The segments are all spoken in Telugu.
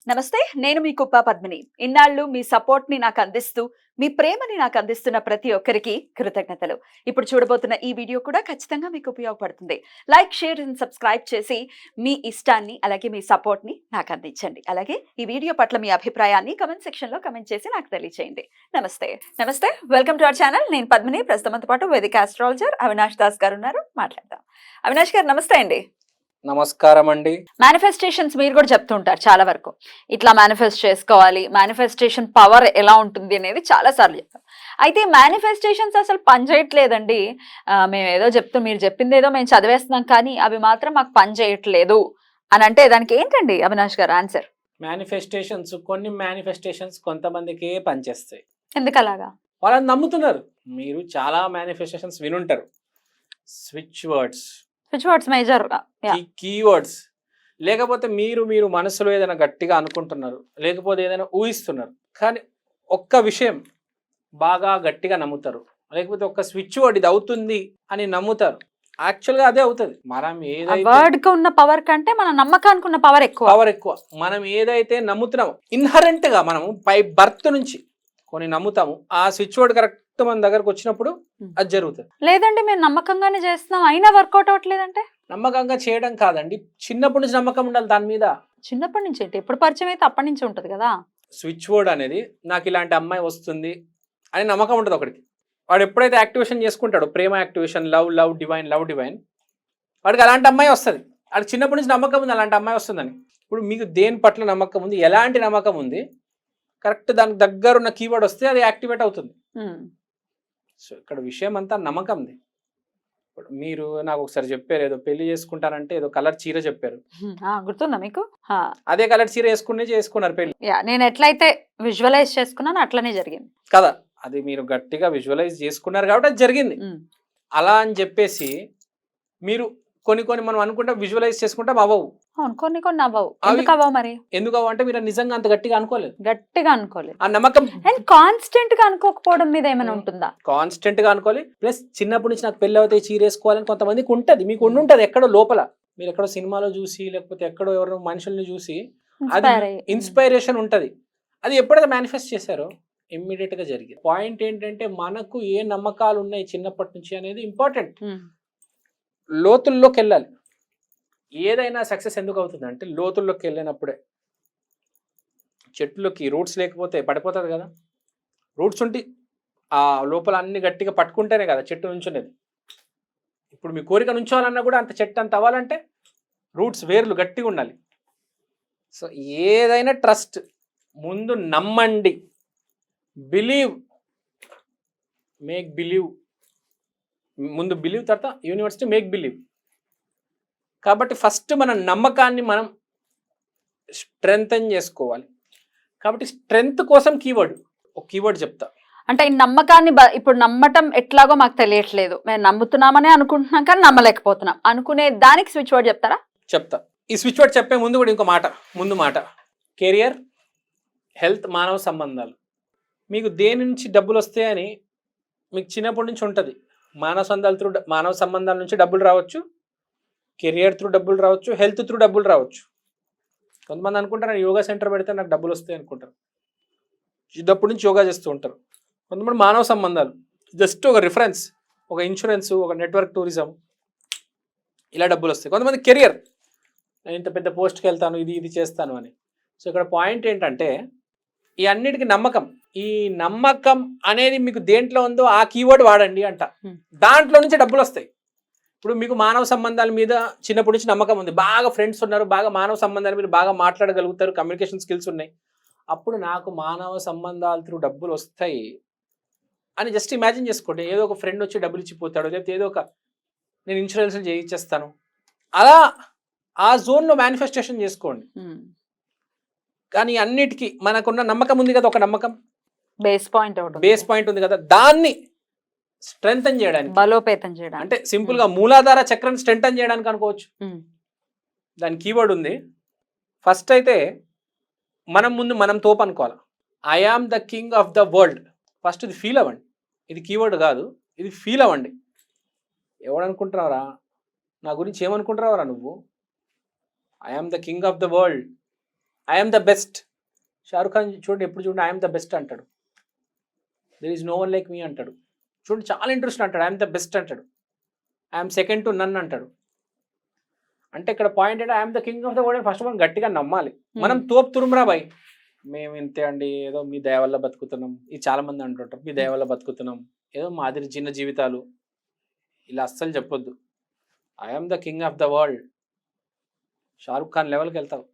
నమస్తే. నేను మీ కుప్ప పద్మిని. ఇన్నాళ్ళు మీ సపోర్ట్‌ని నాకందిస్తూ, మీ ప్రేమని నాకందిస్తున్న ప్రతి ఒక్కరికి కృతజ్ఞతలు. ఇప్పుడు చూడబోతున్న ఈ వీడియో కూడా ఖచ్చితంగా మీకు ఉపయోగపడుతుంది. లైక్, షేర్ అండ్ సబ్స్క్రైబ్ చేసి మీ ఇష్టాన్ని, అలాగే మీ సపోర్ట్‌ని నాకందించండి. అలాగే ఈ వీడియో పట్ల మీ అభిప్రాయాన్ని కామెంట్ సెక్షన్‌లో కామెంట్ చేసి నాకు తెలియజేయండి. నమస్తే. నమస్తే. Welcome to our channel. నేను పద్మిని. ప్రస్తుతంతో పాటు వేదిక ఆస్ట్రాలజర్ అవినాష్ దాస్ గారు ఉన్నారు. మాట్లాడదాం. అవినాష్ గారు నమస్తే అండి. నమస్కారం అండి. మేనిఫెస్టేషన్స్ మీరు కూడా చెప్తూ ఉంటారు చాలా వరకు. ఇట్లా మేనిఫెస్ట్ చేసుకోవాలి, మేనిఫెస్టేషన్ పవర్ ఎలా ఉంటుంది అనేది చాలా సార్లు చెప్పారు. అయితే మేనిఫెస్టేషన్స్ అసలు పనిచేయట్లేదండి. మేము ఏదో చెప్తూ మీరు చెప్పింది ఏదో మేము చదివేస్తున్నాం కానీ అవి మాత్రం మాకు పని చేయట్లేదు అని అంటే దానికి ఏంటండి అవినాష్ గారు ఆన్సర్? కొన్ని మేనిఫెస్టేషన్స్ కొంతమందికి పనిచేస్తాయి. ఎందుకు అలాగా? వాళ్ళని నమ్ముతున్నారు. మీరు చాలా మేనిఫెస్టేషన్స్ వినుంటారు. స్విచ్ వర్డ్స్ మేజర్ కీవర్డ్స్, లేకపోతే మీరు మనసులో ఏదైనా గట్టిగా అనుకుంటున్నారు, లేకపోతే ఏదైనా ఊహిస్తున్నారు, కానీ ఒక్క విషయం బాగా గట్టిగా నమ్ముతారు, లేకపోతే ఒక్క స్విచ్ వర్డ్ ఇది అవుతుంది అని నమ్ముతారు. యాక్చువల్గా అదే అవుతుంది. మనం ఏదైతే ఉన్న పవర్ కంటే మన నమ్మకానికి ఉన్న పవర్ ఎక్కువ. మనం ఏదైతే నమ్ముతున్నామో ఇన్హరెంట్ గా మనం పై బర్త్ నుంచి కొన్ని నమ్ముతాము, ఆ స్విచ్ వర్డ్ కరెక్ట్ మన దగ్గరకు వచ్చినప్పుడు అది జరుగుతుంది. లేదండి మేము నమ్మకంగానే చేస్తున్నాం అయినా వర్కౌట్ అవ్వట్లేదంటే? నమ్మకంగా చేయడం కాదండి, చిన్నప్పటి నుంచి నమ్మకం ఉండాలి దాని మీద. చిన్నప్పటి నుంచి ఏంటి? ఎప్పుడు పరిచయం అయితే అప్పటి నుంచి ఉంటది కదా. స్విచ్ వర్డ్ అనేది నాకు ఇలాంటి అమ్మాయి వస్తుంది అని నమ్మకం ఉంటుంది ఒకటికి. వాడు ఎప్పుడైతే యాక్టివేషన్ చేసుకుంటాడో, ప్రేమ యాక్టివేషన్, లవ్ డివైన్, వాడికి అలాంటి అమ్మాయి వస్తుంది. వాడికి చిన్నప్పటి నుంచి నమ్మకం ఉంది అలాంటి అమ్మాయి వస్తుందని. ఇప్పుడు మీకు దేని పట్ల నమ్మకం ఉంది, ఎలాంటి నమ్మకం ఉంది, కరెక్ట్ దానికి దగ్గర ఉన్న కీవర్డ్ వస్తే అది యాక్టివేట్ అవుతుంది. సో ఇక్కడ విషయం అంతా నమ్మకంది. మీరు నాకు ఒకసారి చెప్పారు, ఏదో పెళ్లి చేసుకుంటారంటే ఏదో కలర్ చీర చెప్పారు, గుర్తుందా మీకు? అదే కలర్ చీర చేసుకున్నారు పెళ్లి. నేను ఎట్లయితే విజువలైజ్ చేసుకున్నాను అట్లనే జరిగింది కదా. అది మీరు గట్టిగా విజువలైజ్ చేసుకున్నారు కాబట్టి అది జరిగింది. అలా అని చెప్పేసి మీరు కొన్ని మనం అనుకుంటాం, విజువలైజ్ చేసుకుంటాం, అవ్వవు. కొన్ని అవ్వవు. ఎందుకు అవ్వవు మరి? ఎందుకు అవ్వవు అంటే మీరు నిజంగా అంత గట్టిగా అనుకోలేదు. ఆ నమ్మకం కాన్స్టెంట్ గా అనుకోకపోవడం మీద ఏమైనా ఉంటుందా? కాన్స్టెంట్ గా అనుకోవాలి. ప్లస్ చిన్నప్పటి నుంచి నాకు పెళ్లి అవుతాయి, చీర వేసుకోవాలని కొంతమందికి ఉంటది, మీకు ఉండుంటది ఎక్కడో లోపల. మీరు ఎక్కడో సినిమాలో చూసి, లేకపోతే ఎక్కడో ఎవరో మనుషుల్ని చూసి అది ఇన్స్పైరేషన్ ఉంటది. అది ఎప్పుడైతే మేనిఫెస్ట్ చేశారో ఇమ్మీడియట్ గా జరిగింది. పాయింట్ ఏంటంటే మనకు ఏ నమ్మకాలు ఉన్నాయి చిన్నప్పటి నుంచి అనేది ఇంపార్టెంట్. లోతుల్లోకి వెళ్ళాలి. ఏదైనా సక్సెస్ ఎందుకు అవుతుంది అంటే లోతుల్లోకి వెళ్ళినప్పుడే. చెట్లుకి రూట్స్ లేకపోతే పడిపోతుంది కదా. రూట్స్ ఉంటే ఆ లోపల అన్ని గట్టిగా పట్టుకుంటేనే కదా చెట్టు నుంచునేది. ఇప్పుడు మీ కోరిక నుంచోవాలన్నా కూడా అంత చెట్టు అంత అవ్వాలంటే రూట్స్, వేర్లు గట్టిగా ఉండాలి. సో ఏదైనా ట్రస్ట్, ముందు నమ్మండి. Believe, make believe. ముందు బిలీవ్, తర్వాత యూనివర్సిటీ మేక్ బిలీవ్. కాబట్టి ఫస్ట్ మన నమ్మకాన్ని మనం స్ట్రెంగ్తన్ చేసుకోవాలి. కాబట్టి స్ట్రెంగ్త్ కోసం ఒక కీవర్డ్ చెప్తా. అంటే ఈ నమ్మకాన్ని ఇప్పుడు నమ్మటం ఎట్లాగో మాకు తెలియట్లేదు, మేము నమ్ముతున్నామని అనుకుంటున్నాం కానీ నమ్మలేకపోతున్నాం అనుకునే దానికి స్విచ్ వర్డ్ చెప్తారా? చెప్తా. ఈ స్విచ్ వర్డ్ చెప్పే ముందు కూడా ఇంకో మాట. కెరియర్, హెల్త్, మానవ సంబంధాలు. మీకు దేని నుంచి డబ్బులు వస్తాయని మీకు చిన్నప్పటి నుంచి ఉంటుంది. మానవ సంబంధాల నుంచి డబ్బులు రావచ్చు, కెరియర్ త్రూ డబ్బులు రావచ్చు, హెల్త్ త్రూ డబ్బులు రావచ్చు. కొంతమంది అనుకుంటారు యోగా సెంటర్ పెడితే నాకు డబ్బులు వస్తాయి అనుకుంటారు, చిన్నప్పటి నుంచి యోగా చేస్తూ ఉంటారు. కొంతమంది మానవ సంబంధాలు జస్ట్ ఒక రిఫరెన్స్, ఒక ఇన్సూరెన్స్, ఒక నెట్వర్క్ టూరిజం, ఇలా డబ్బులు వస్తాయి. కొంతమంది కెరియర్, నేను ఇంత పెద్ద పోస్ట్కి వెళ్తాను, ఇది చేస్తాను అని. సో ఇక్కడ పాయింట్ ఏంటంటే ఈ అన్నిటికీ నమ్మకం. ఈ నమ్మకం అనేది మీకు దేంట్లో ఉందో ఆ కీవర్డ్ వాడండి అంట. దాంట్లో నుంచి డబ్బులు వస్తాయి. ఇప్పుడు మీకు మానవ సంబంధాల మీద చిన్నప్పటి నుంచి నమ్మకం ఉంది, బాగా ఫ్రెండ్స్ ఉన్నారు, బాగా మానవ సంబంధాల మీద బాగా మాట్లాడగలుగుతారు, కమ్యూనికేషన్ స్కిల్స్ ఉన్నాయి, అప్పుడు నాకు మానవ సంబంధాల త్రూ డబ్బులు వస్తాయి అని జస్ట్ ఇమాజిన్ చేసుకోండి. ఏదో ఒక ఫ్రెండ్ వచ్చి డబ్బులు ఇచ్చిపోతాడు, లేకపోతే ఏదో ఒక నేను ఇన్సూరెన్స్ చేయించేస్తాను, అలా ఆ జోన్లో మేనిఫెస్టేషన్ చేసుకోండి. కానీ అన్నిటికీ మనకున్న నమ్మకం ఉంది కదా, ఒక నమ్మకం బేస్ పాయింట్ ఉంది కదా, దాన్ని స్ట్రెంగ్తన్ చేయడానికి, బలోపేతం చేయడానికి, అంటే సింపుల్ గా మూలాధార చక్రాన్ని స్ట్రెంగ్తన్ చేయడానికి అనుకోవచ్చు. దాని కీవర్డ్ ఉంది. ఫస్ట్ అయితే మనం తోపు అనుకోవాలి. I am the king of the world. First ఇది ఫీల్ అవ్వండి. ఇది కీవర్డ్ కాదు, ఇది ఫీల్ అవ్వండి. ఎవడనుకుంటున్నావురా, నా గురించి ఏమనుకుంటున్నావురా నువ్వు? I am the king of the world, I'm the best. Shahrukh Khan చూడండి, ఎప్పుడు చూడండి ఐఎమ్ ద బెస్ట్ అంటాడు. There is no one like me అంటాడు. చూడండి చాలా ఇంట్రెస్ట్ అంటాడు, ఐఎమ్ ద బెస్ట్ అంటాడు. ఐఎమ్ సెకండ్ టు నన్ అంటాడు. అంటే ఇక్కడ పాయింట్ ఏంటంటే I'm the king of the world first మనం గట్టిగా నమ్మాలి. మనం తోపు తురుమురా బాయ్, మేము ఇంతే అండి, ఏదో మీ దయ వల్ల బతుకుతున్నాం, ఇది చాలా మంది అంటుంటారు, మీ దయ వల్ల బతుకుతున్నాం, ఏదో మాదిరి చిన్న జీవితాలు, ఇలా అస్సలు చెప్పొద్దు. I'm the king of the world, Shahrukh Khan లెవెల్కి వెళ్తావు.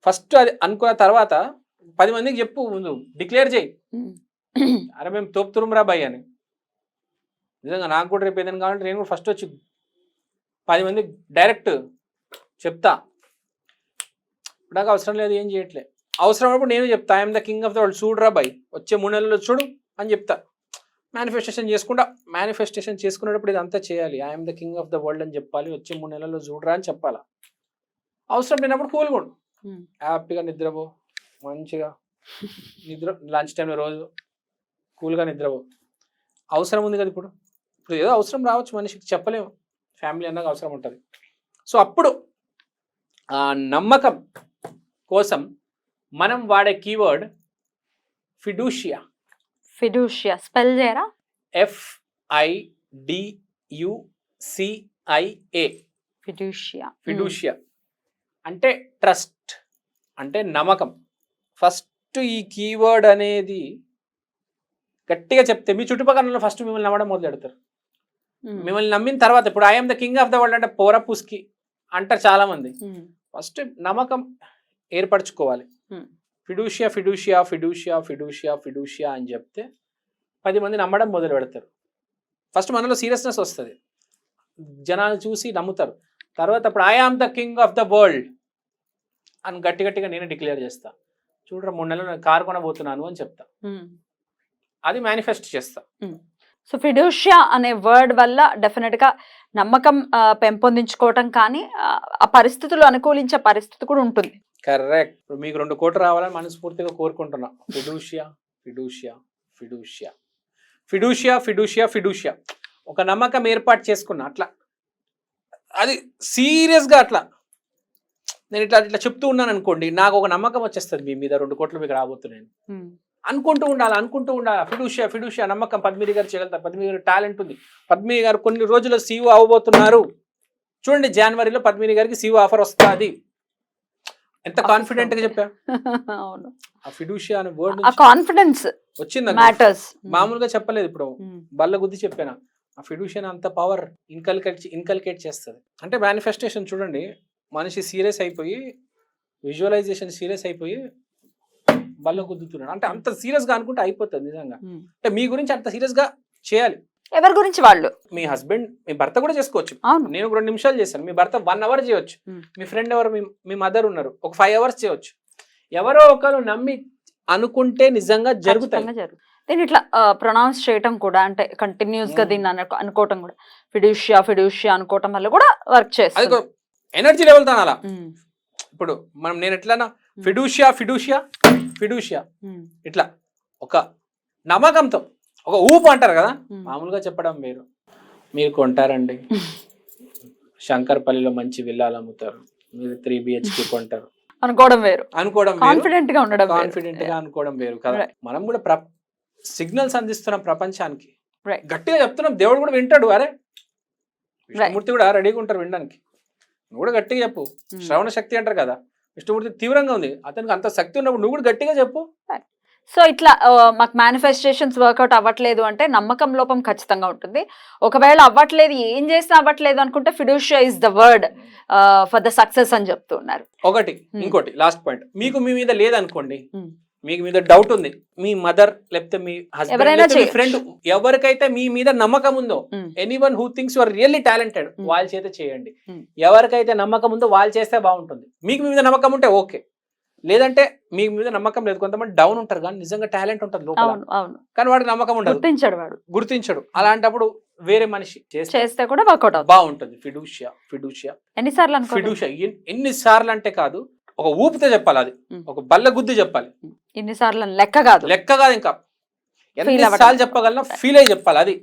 ఫస్ట్ అది అనుకున్న తర్వాత 10 మందికి చెప్పు, ముందు డిక్లేర్ చేయి, అరే మేము తోపు తురుమురా బాయ్ అని. నిజంగా నాకు కూడా రేపు ఏదైనా కావాలంటే నేను కూడా ఫస్ట్ వచ్చి 10 మందికి డైరెక్ట్ చెప్తా. నాకు అవసరం లేదు, ఏం చేయట్లే, అవసరం అన్నప్పుడు నేను చెప్తా I'm the king of the world, చూడరా బాయ్ వచ్చే 3 నెలల్లో చూడు అని చెప్తా. మేనిఫెస్టేషన్ చేసుకునేటప్పుడు ఇదంతా చేయాలి, I'm the king of the world అని చెప్పాలి, వచ్చే 3 నెలల్లో చూడరా అని చెప్పాలా. అవసరం లేనప్పుడు కూల్గొండు, హ్యాపీగా నిద్రపో, మంచిగా లంచ్ టైంలో రోజు కూల్గా నిద్రపో. అవసరం ఉంది కదా ఇప్పుడు ఏదో అవసరం రావచ్చు మనిషికి, చెప్పలేము, ఫ్యామిలీ అన్నాక అవసరం ఉంటుంది. సో అప్పుడు ఆ నమ్మకం కోసం మనం వాడే కీవర్డ్ ఫిడూషియా. ఫిడూషియా స్పెల్ చేయరా? FIDUCIA. ఫిడూషియా అంటే ట్రస్ట్, అంటే నమ్మకం. ఫస్ట్ ఈ కీవర్డ్ అనేది గట్టిగా చెప్తే మీ చుట్టుపక్కల ఫస్ట్ మిమ్మల్ని నమ్మడం మొదలు పెడతారు. మిమ్మల్ని నమ్మిన తర్వాత ఇప్పుడు I'm the king of the world అంటే పోరా పుస్కి అంటారు చాలా మంది. ఫస్ట్ నమ్మకం ఏర్పరచుకోవాలి. ఫిడూషియా ఫిడూషియా ఫిడూషియా ఫిడూషియా ఫిడూషియా అని చెప్తే 10 మంది నమ్మడం మొదలు పెడతారు. ఫస్ట్ మనలో సీరియస్నెస్ వస్తుంది, జనాలు చూసి నమ్ముతారు. తర్వాత అప్పుడు I am the king of the world అని గట్టిగా నేను డిక్లేర్ చేస్తా. చూడరా 3 నెలలు నేను కారు కొనబోతున్నాను అని చెప్తా, అది మేనిఫెస్ట్ చేస్తా. సో ఫిడూషియా అనే వర్డ్ వల్ల డెఫినెట్ గా నమ్మకం పెంపొందించుకోవటం, కానీ ఆ పరిస్థితులు అనుకూలించే పరిస్థితి కూడా ఉంటుంది. కరెక్ట్. ఇప్పుడు మీకు 2 కోట్లు రావాలని మనస్ఫూర్తిగా కోరుకుంటున్నా. ఫిడూషియా ఫిడూషియా ఫిడూషియా ఫిడూషియా ఫిడూషియా ఫిడూషియా ఒక నమ్మకం ఏర్పాటు చేసుకున్నా. అట్లా అది సీరియస్గా అట్లా నేను ఇట్లా చెప్తూ ఉన్నాను అనుకోండి, నాకు ఒక నమ్మకం వచ్చేస్తుంది మీ మీద, 2 కోట్లు మీకు రాబోతున్నాను అనుకుంటూ ఉండాలి. ఫిడూషియా ఫిడూషియా నమ్మకం. పద్మిని గారు చేయగలుగుతారు, పద్మిని గారు టాలెంట్ ఉంది, పద్మిని గారు కొన్ని రోజుల్లో CEO అవ్వబోతున్నారు. చూడండి జనవరిలో పద్మిని గారికి CEO ఆఫర్ వస్తుంది. ఎంత కాన్ఫిడెంట్ గా చెప్పా. అవును, ఆ ఫిడూషియా అనే వర్డ్ కాన్ఫిడెన్స్ వచ్చింది, మామూలుగా చెప్పలేదు. ఇప్పుడు బల్ల గుద్ది చెప్పాను. ఆ ఫిడూషియా అంత పవర్ ఇన్కల్కేట్ చేస్తుంది. అంటే మేనిఫెస్టేషన్ చూడండి, మనిషి సీరియస్ అయిపోయి, విజువలైజేషన్ సీరియస్ అయిపోయి బల్ల గుద్దుతున్నాడు అంటే అంత సీరియస్ గా అనుకుంటే అయిపోతుంది. నిజంగా అంటే మీ గురించి అంత సీరియస్ గా చేయాలి. ఎవరి గురించి వాళ్ళు, మీ హస్బెండ్, మీ భర్త కూడా చేసుకోవచ్చు. అవును, నేను 2 నిమిషాలు చేశాను, మీ భర్త 1 అవర్ చేయొచ్చు. మీ ఫ్రెండ్ ఎవరు, మీ మదర్ ఉన్నారు, ఒక 5 అవర్స్ చేయొచ్చు. ఎవరో ఒకరు నమ్మి అనుకుంటే నిజంగా జరుగుతాయి. దీన్ని ఇట్లా ప్రొనౌన్స్ చేయటం కూడా, అంటే కంటిన్యూస్ గా దీన్ని అనుకోవటం కూడా, ఫిడూషియా ఫిడూషియా అనుకోవటం వల్ల కూడా వర్క్ చేస్తుంది. ఎనర్జీ లెవెల్ తాను అలా. ఇప్పుడు నేను ఎట్లా ఫిడూషియా ఫిడూషియా ఫిడూషియా ఇట్లా ఒక నమ్మకంతో, ఒక ఊపు అంటారు కదా, మామూలుగా చెప్పడం వేరు. మీరు కొంటారండి, శంకర్పల్లిలో మంచి విల్లాలు అమ్ముతారు, మీరు 3 BHK కొంటారు అనుకోవడం వేరు. కాన్ఫిడెంట్ గా అనుకోవడం వేరు కదా. మనం కూడా సిగ్నల్స్ అందిస్తున్నాం ప్రపంచానికి, గట్టిగా చెప్తున్నాం. దేవుడు కూడా వింటాడు. అరే విష్ణుమూర్తి కూడా రెడీగా ఉంటారు వినడానికి. నువ్వు కూడా గట్టిగా చెప్పు. శ్రవణ శక్తి అంటారు కదా, విష్ణుమూర్తి తీవ్రంగా ఉంది, అతనికి అంత శక్తి ఉన్నప్పుడు నువ్వు కూడా గట్టిగా చెప్పు. సో ఇట్లా మాకు మేనిఫెస్టేషన్స్ వర్కౌట్ అవ్వట్లేదు అంటే నమ్మకం లోపం ఖచ్చితంగా ఉంటుంది. ఒకవేళ అవ్వట్లేదు, ఏం చేసినా అవ్వట్లేదు అనుకుంటే fiducia is the word for the success అని చెప్తున్నారు. ఒకటి. ఇంకోటి లాస్ట్ పాయింట్, మీకు మీ మీద లేదనుకోండి, మీకు మీద డౌట్ ఉంది, మీ మదర్ లేకపోతే మీ హస్బెండ్, మీ ఫ్రెండ్, ఎవరికైతే మీ మీద నమ్మకం ఉందో, anyone who thinks you are really talented, వాళ్ళ చేత చేయండి. ఎవరికైతే నమ్మకం ఉందో వాళ్ళు చేస్తే బాగుంటుంది. మీకు మీ మీద నమ్మకం ఉంటే ఓకే, లేదంటే మీ మీద నమ్మకం లేదు. కొంతమంది డౌన్ ఉంటారు కానీ నిజంగా టాలెంట్ ఉంటుంది లోపల, కానీ వాడికి నమ్మకం ఉండదు, గుర్తించడు. అలాంటప్పుడు వేరే మనిషి చేస్తే కూడా వర్కౌట్ బాగుంటుంది. ఫిడూషియా ఫిడూషియా ఎన్నిసార్లు అంటే కాదు, ఒక ఊపితే చెప్పాలి, అది ఒక బల్ల గుద్ది చెప్పాలి. ఎన్నిసార్లు లెక్క కాదు, ఇంకా ఎన్నిసార్లు చెప్పగలనా ఫీల్ అయ్యి చెప్పాలి. అది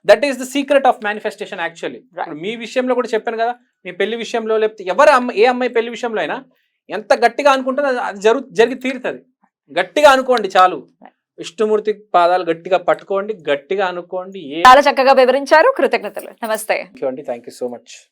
that is the secret of manifestation actually. మీ విషయంలో కూడా చెప్పాను కదా, మీ పెళ్లి విషయంలో లేకపోతే ఏ అమ్మాయి పెళ్లి విషయంలో అయినా ఎంత గట్టిగా అనుకుంటుందో అది జరిగి తీరుతుంది. గట్టిగా అనుకోండి చాలు. విష్ణుమూర్తి పాదాలు గట్టిగా పట్టుకోండి, గట్టిగా అనుకోండి. చాలా చక్కగా వివరించారు. కృతజ్ఞతలు. నమస్తే. Thank you so much.